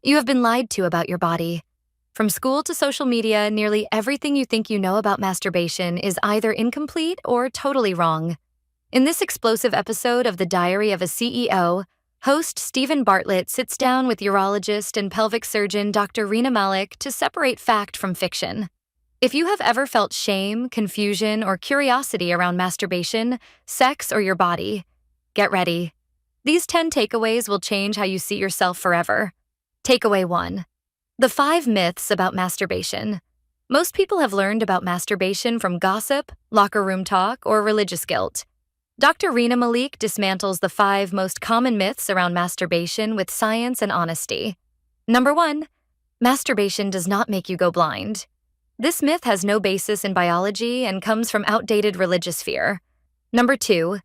You have been lied to about your body. From school to social media, nearly everything you think you know about masturbation is either incomplete or totally wrong. In this explosive episode of The Diary of a CEO, host Stephen Bartlett sits down with urologist and pelvic surgeon Dr. Rena Malik to separate fact from fiction. If you have ever felt shame, confusion, or curiosity around masturbation, sex, or your body, get ready. These 10 takeaways will change how you see yourself forever. Takeaway 1. The 5 myths about masturbation. Most people have learned about masturbation from gossip, locker room talk, or religious guilt. Dr. Rena Malik dismantles the 5 most common myths around masturbation with science and honesty. Number 1. Masturbation does not make you go blind. This myth has no basis in biology and comes from outdated religious fear. Number 2.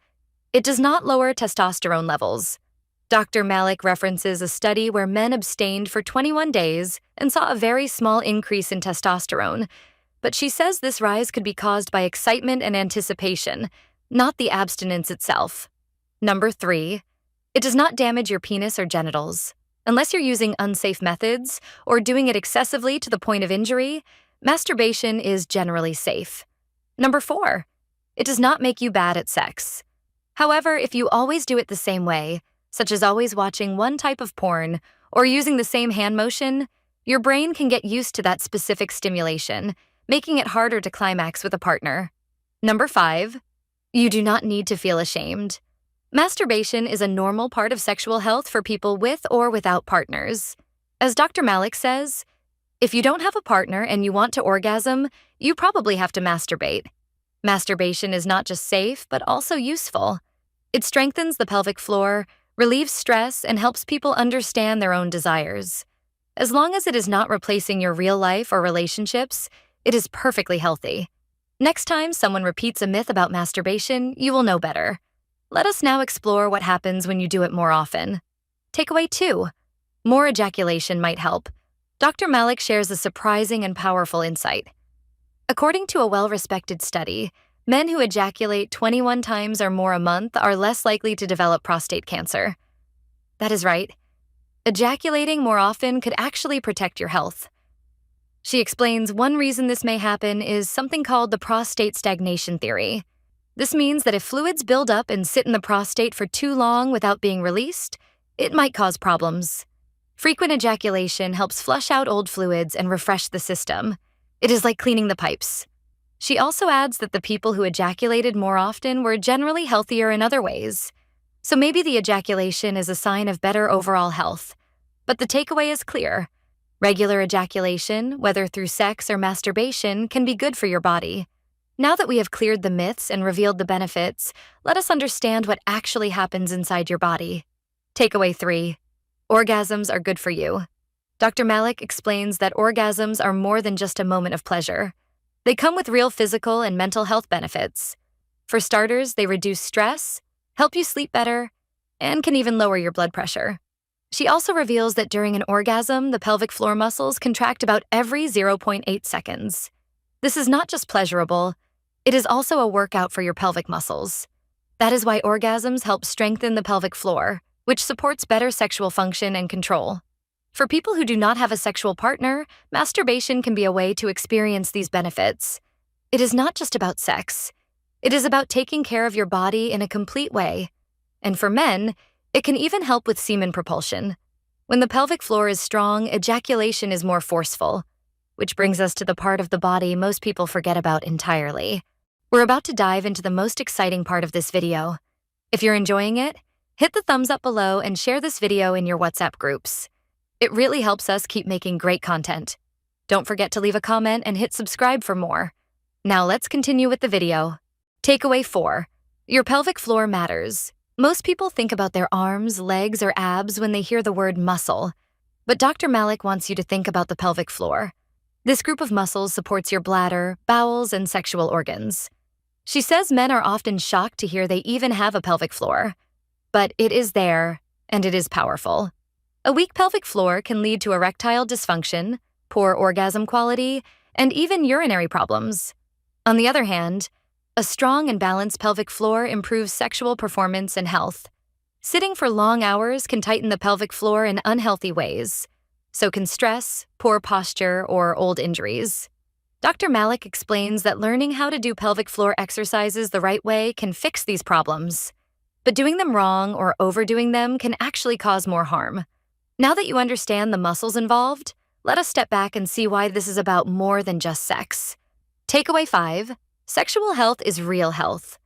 It does not lower testosterone levels. Dr. Malik references a study where men abstained for 21 days and saw a very small increase in testosterone, but she says this rise could be caused by excitement and anticipation, not the abstinence itself. Number 3. It does not damage your penis or genitals. Unless you're using unsafe methods or doing it excessively to the point of injury, masturbation is generally safe. Number 4. It does not make you bad at sex. However, if you always do it the same way, such as always watching one type of porn or using the same hand motion, your brain can get used to that specific stimulation, making it harder to climax with a partner. Number 5. You do not need to feel ashamed. Masturbation is a normal part of sexual health for people with or without partners. As Dr. Malik says, if you don't have a partner and you want to orgasm, you probably have to masturbate. Masturbation is not just safe, but also useful. It strengthens the pelvic floor, relieves stress, and helps people understand their own desires. As long as it is not replacing your real life or relationships, it is perfectly healthy. Next time someone repeats a myth about masturbation, you will know better. Let us now explore what happens when you do it more often. Takeaway 2. More ejaculation might help. Dr. Malik shares a surprising and powerful insight. According to a well-respected study, men who ejaculate 21 times or more a month are less likely to develop prostate cancer. That is right. Ejaculating more often could actually protect your health. She explains one reason this may happen is something called the prostate stagnation theory. This means that if fluids build up and sit in the prostate for too long without being released, it might cause problems. Frequent ejaculation helps flush out old fluids and refresh the system. It is like cleaning the pipes. She also adds that the people who ejaculated more often were generally healthier in other ways. So maybe the ejaculation is a sign of better overall health. But the takeaway is clear. Regular ejaculation, whether through sex or masturbation, can be good for your body. Now that we have cleared the myths and revealed the benefits, let us understand what actually happens inside your body. Takeaway 3. Orgasms are good for you. Dr. Malik explains that orgasms are more than just a moment of pleasure. They come with real physical and mental health benefits. For starters, they reduce stress, help you sleep better, and can even lower your blood pressure. She also reveals that during an orgasm, the pelvic floor muscles contract about every 0.8 seconds. This is not just pleasurable, it is also a workout for your pelvic muscles. That is why orgasms help strengthen the pelvic floor, which supports better sexual function and control. For people who do not have a sexual partner, masturbation can be a way to experience these benefits. It is not just about sex. It is about taking care of your body in a complete way. And for men, it can even help with semen propulsion. When the pelvic floor is strong, ejaculation is more forceful, which brings us to the part of the body most people forget about entirely. We're about to dive into the most exciting part of this video. If you're enjoying it, hit the thumbs up below and share this video in your WhatsApp groups. It really helps us keep making great content. Don't forget to leave a comment and hit subscribe for more. Now let's continue with the video. Takeaway 4. Your pelvic floor matters. Most people think about their arms, legs, or abs when they hear the word muscle. But Dr. Malik wants you to think about the pelvic floor. This group of muscles supports your bladder, bowels, and sexual organs. She says men are often shocked to hear they even have a pelvic floor. But it is there, and it is powerful. A weak pelvic floor can lead to erectile dysfunction, poor orgasm quality, and even urinary problems. On the other hand, a strong and balanced pelvic floor improves sexual performance and health. Sitting for long hours can tighten the pelvic floor in unhealthy ways. So can stress, poor posture, or old injuries. Dr. Malik explains that learning how to do pelvic floor exercises the right way can fix these problems. But doing them wrong or overdoing them can actually cause more harm. Now that you understand the muscles involved, let us step back and see why this is about more than just sex. Takeaway 5. Sexual health is real health.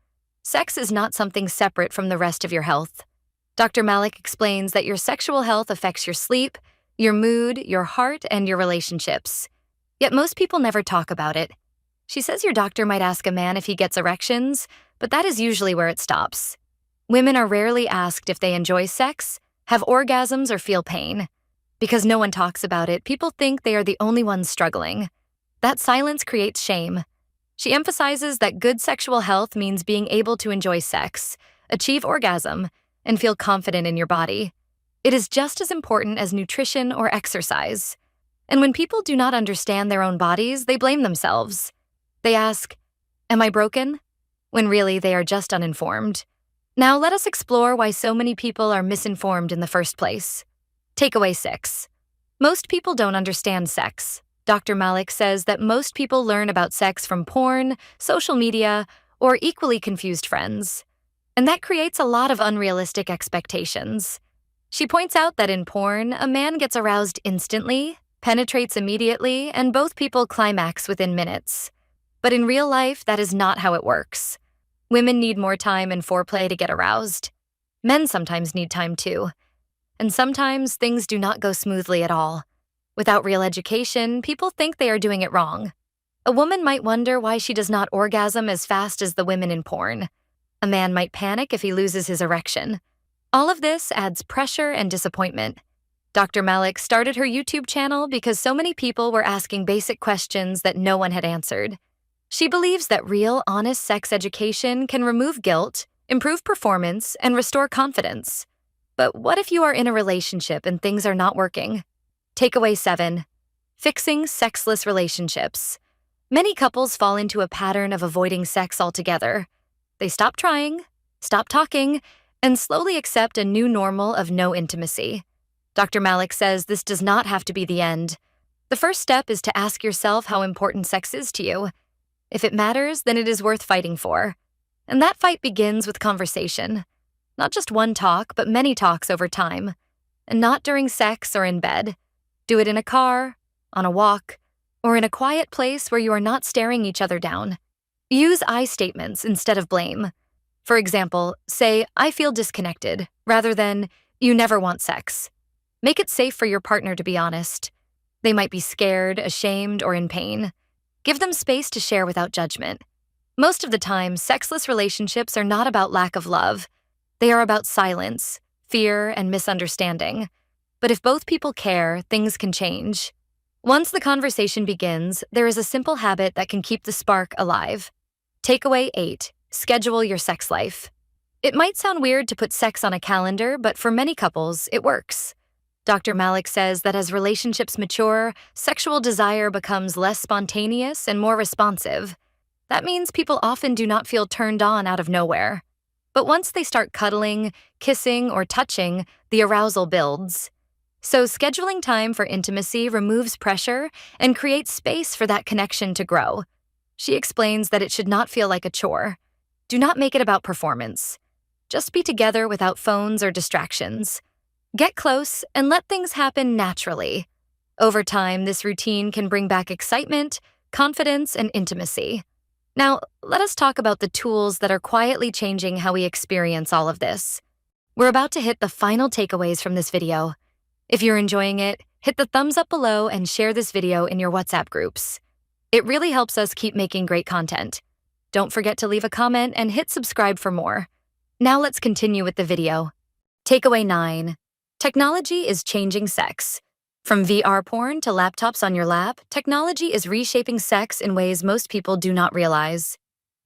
Sex is not something separate from the rest of your health. Dr. Malik explains that your sexual health affects your sleep, your mood, your heart, and your relationships. Yet most people never talk about it. She says your doctor might ask a man if he gets erections, but that is usually where it stops. Women are rarely asked if they enjoy sex, have orgasms, or feel pain. Because no one talks about it, people think they are the only ones struggling. That silence creates shame. She emphasizes that good sexual health means being able to enjoy sex, achieve orgasm, and feel confident in your body. It is just as important as nutrition or exercise. And when people do not understand their own bodies, they blame themselves. They ask, "Am I broken?" when really they are just uninformed. Now let us explore why so many people are misinformed in the first place. Takeaway 6. Most people don't understand sex. Dr. Malik says that most people learn about sex from porn, social media, or equally confused friends. And that creates a lot of unrealistic expectations. She points out that in porn, a man gets aroused instantly, penetrates immediately, and both people climax within minutes. But in real life, that is not how it works. Women need more time and foreplay to get aroused. Men sometimes need time too. And sometimes things do not go smoothly at all. Without real education, people think they are doing it wrong. A woman might wonder why she does not orgasm as fast as the women in porn. A man might panic if he loses his erection. All of this adds pressure and disappointment. Dr. Malik started her YouTube channel because so many people were asking basic questions that no one had answered. She believes that real, honest sex education can remove guilt, improve performance, and restore confidence. But what if you are in a relationship and things are not working? Takeaway 7. Fixing sexless relationships. Many couples fall into a pattern of avoiding sex altogether. They stop trying, stop talking, and slowly accept a new normal of no intimacy. Dr. Malik says this does not have to be the end. The first step is to ask yourself how important sex is to you. If it matters, then it is worth fighting for. And that fight begins with conversation. Not just one talk, but many talks over time. And not during sex or in bed. Do it in a car, on a walk, or in a quiet place where you are not staring each other down. Use I statements instead of blame. For example, say, "I feel disconnected," rather than, "You never want sex." Make it safe for your partner to be honest. They might be scared, ashamed, or in pain. Give them space to share without judgment. Most of the time, sexless relationships are not about lack of love. They are about silence, fear, and misunderstanding. But if both people care, things can change. Once the conversation begins, there is a simple habit that can keep the spark alive. Takeaway 8. Schedule your sex life. It might sound weird to put sex on a calendar, but for many couples, it works. Dr. Malik says that as relationships mature, sexual desire becomes less spontaneous and more responsive. That means people often do not feel turned on out of nowhere. But once they start cuddling, kissing, or touching, the arousal builds. So scheduling time for intimacy removes pressure and creates space for that connection to grow. She explains that it should not feel like a chore. Do not make it about performance. Just be together without phones or distractions. Get close and let things happen naturally. Over time, this routine can bring back excitement, confidence, and intimacy. Now, let us talk about the tools that are quietly changing how we experience all of this. We're about to hit the final takeaways from this video. If you're enjoying it, hit the thumbs up below and share this video in your WhatsApp groups. It really helps us keep making great content. Don't forget to leave a comment and hit subscribe for more. Now let's continue with the video. Takeaway 9. Technology is changing sex. From VR porn to laptops on your lap, technology is reshaping sex in ways most people do not realize.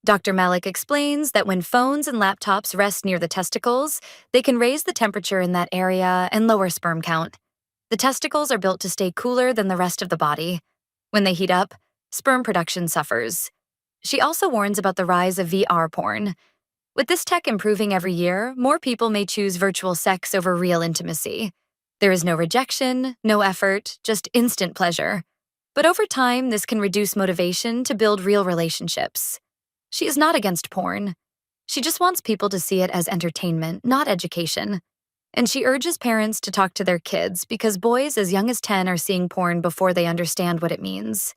Dr. Malik explains that when phones and laptops rest near the testicles, they can raise the temperature in that area and lower sperm count. The testicles are built to stay cooler than the rest of the body. When they heat up, sperm production suffers. She also warns about the rise of VR porn. With this tech improving every year, more people may choose virtual sex over real intimacy. There is no rejection, no effort, just instant pleasure. But over time, this can reduce motivation to build real relationships. She is not against porn. She just wants people to see it as entertainment, not education. And she urges parents to talk to their kids because boys as young as 10 are seeing porn before they understand what it means.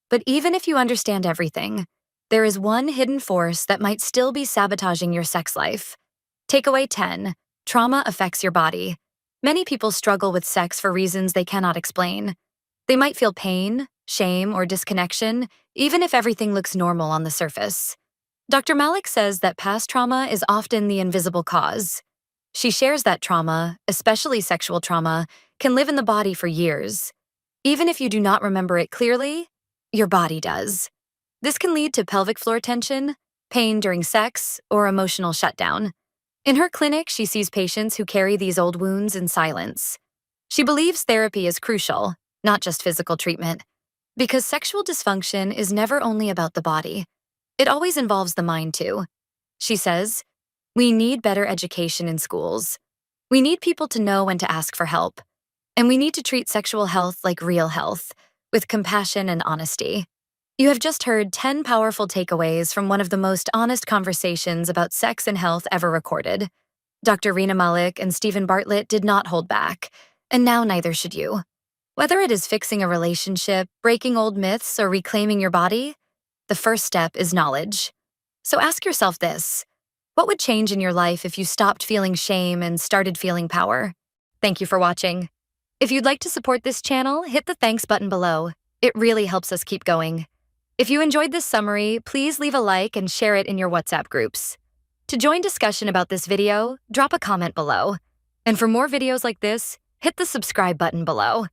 But even if you understand everything, there is one hidden force that might still be sabotaging your sex life. Takeaway 10. Trauma affects your body. Many people struggle with sex for reasons they cannot explain. They might feel pain, shame, or disconnection, even if everything looks normal on the surface. Dr. Malik says that past trauma is often the invisible cause. She shares that trauma, especially sexual trauma, can live in the body for years. Even if you do not remember it clearly, your body does. This can lead to pelvic floor tension, pain during sex, or emotional shutdown. In her clinic, she sees patients who carry these old wounds in silence. She believes therapy is crucial, not just physical treatment, because sexual dysfunction is never only about the body. It always involves the mind too. She says, we need better education in schools. We need people to know when to ask for help. And we need to treat sexual health like real health, with compassion and honesty. You have just heard 10 powerful takeaways from one of the most honest conversations about sex and health ever recorded. Dr. Rena Malik and Stephen Bartlett did not hold back, and now neither should you. Whether it is fixing a relationship, breaking old myths, or reclaiming your body, the first step is knowledge. So ask yourself this: what would change in your life if you stopped feeling shame and started feeling power? Thank you for watching. If you'd like to support this channel, hit the thanks button below. It really helps us keep going. If you enjoyed this summary, please leave a like and share it in your WhatsApp groups. To join discussion about this video, drop a comment below. And for more videos like this, hit the subscribe button below.